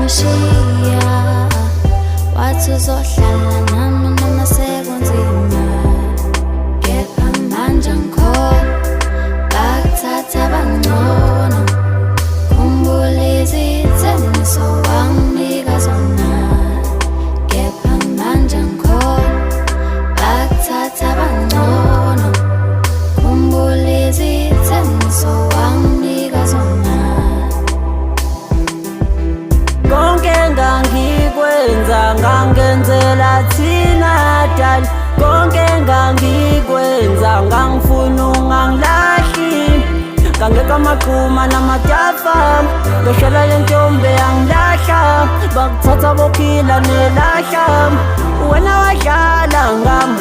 wangishiya, wathi uzohlala nami noma sekunzima. Kepha manje ngikhona, bakuthatha bangcono. Khumbula izithembiso wanginika zona. Kepha manje ngikhona, bakuthatha bangcono. Khumbula izithembiso wanginika zona. Konke engangikwenza ngangenzela thina dali. Konke engangikwenza ngangifuna ungangilahli. Ngangeka amaqhuma namatafa, ngeshela yentombi yangilahla. Bakuthatha bokhila nelahla, wena wadlala ngami.